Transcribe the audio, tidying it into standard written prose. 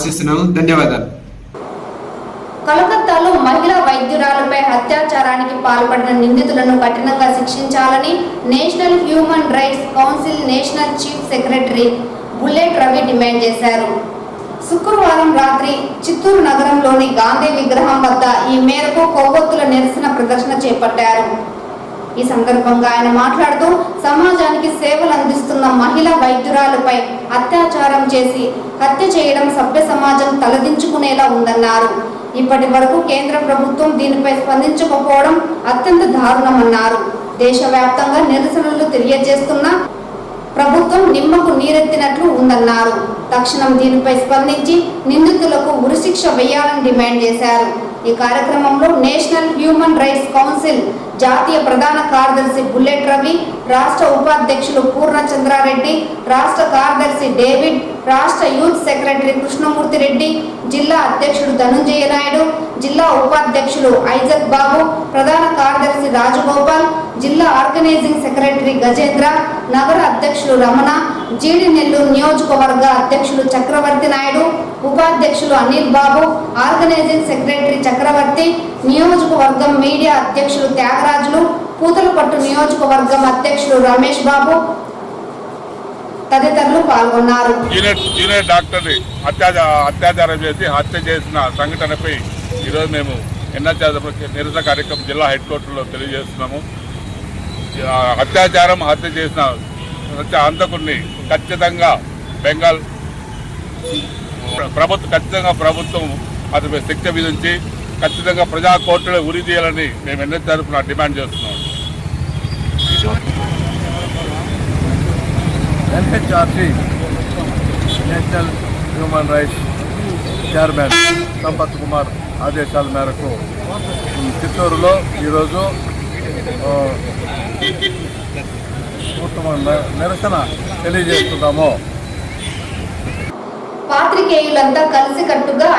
ఆశిస్తున్నాము. ధన్యవాదాలు. కలకత్తాలో మహిళా వైద్యురాలపై అత్యాచారానికి పాల్పడిన నిందితులను కఠినంగా శిక్షించాలని national human rights council national chief secretary bullet Ravi demand చేశారు. శుక్రవారం రాత్రి చిత్తూరు నగరంలోని గాంధీ విగ్రహం వద్ద ఈ మేరకు కొవ్వొత్తుల నిరసన ప్రదర్శన చేపట్టారు. ఈ సందర్భంగా ఆయన మాట్లాడుతూ సమాజానికి సేవలు అందిస్తున్న మహిళా వైద్యురాలపై అత్యాచారం చేసి హత్య చేయడం సభ్య సమాజం తలదించుకునేలా ఉందన్నారు. ఇప్పటి వరకు కేంద్ర ప్రభుత్వం దీనిపై స్పందించకపోవడం అత్యంత దారుణమన్నారు. దేశవ్యాప్తంగా నిరసనలు తెలియజేస్తున్న ప్రభుత్వం నిమ్మకు నీరెత్తినట్లు ఉందన్నారు. తక్షణం దీనిపై స్పందించి నిందితులకు ఉరిశిక్ష వేయాలని డిమాండ్ చేశారు. ఈ కార్యక్రమంలో నేషనల్ హ్యూమన్ రైట్స్ కౌన్సిల్ జాతీయ ప్రధాన కార్యదర్శి బుల్లెట్ రవి, రాష్ట్ర ఉపాధ్యక్షులు పూర్ణచంద్రారెడ్డి, రాష్ట్ర కార్యదర్శి డేవిడ్, రాష్ట్ర యూత్ సెక్రటరీ కృష్ణమూర్తి రెడ్డి, జిల్లా అధ్యక్షుడు ధనుంజయ నాయుడు, జిల్లా ఉపాధ్యక్షులు ఐజక్ బాబు, ప్రధాన కార్యదర్శి రాజగోపాల్, జిల్లా ఆర్గనైజింగ్ సెక్రటరీ గజేంద్ర, నగర అధ్యక్షులు రమణ, జీడి నెల్లూరు నియోజకవర్గ అధ్యక్షులు చక్రవర్తి నాయుడు, ఉపాధ్యక్షులు అనిల్ బాబు, ఆర్గనైజింగ్ సెక్రటరీ చక్రవర్తి, నియోజకవర్గం మీడియా అధ్యక్షులు త్యాగరాజులు, పూతలపట్టు నియోజకవర్గం అధ్యక్షులు రమేష్ బాబు తదితరులు పాల్గొన్నారు. జూనియర్ డాక్టర్ని అత్యాచారం చేసి హత్య చేసిన సంఘటనపై ఈరోజు మేము నిరసన కార్యక్రమం జిల్లా హెడ్ క్వార్టర్లో తెలియజేస్తున్నాము. అత్యాచారం హత్య చేసిన హంతకుడిని ఖచ్చితంగా బెంగాల్ ప్రభుత్వం అతనిపై శిక్ష విధించి ఖచ్చితంగా ప్రజా కోర్టులో ఉరి తీయాలని మేము ఎన్నో తరపున డిమాండ్ చేస్తున్నాం. NHRC national human rights chairman Sampath Kumar ఆదేశాల మేరకు చిత్తూరులో ఈరోజు నిరసన తెలియజేస్తున్నాము. పాత్రికేయులంతా కలిసికట్టుగా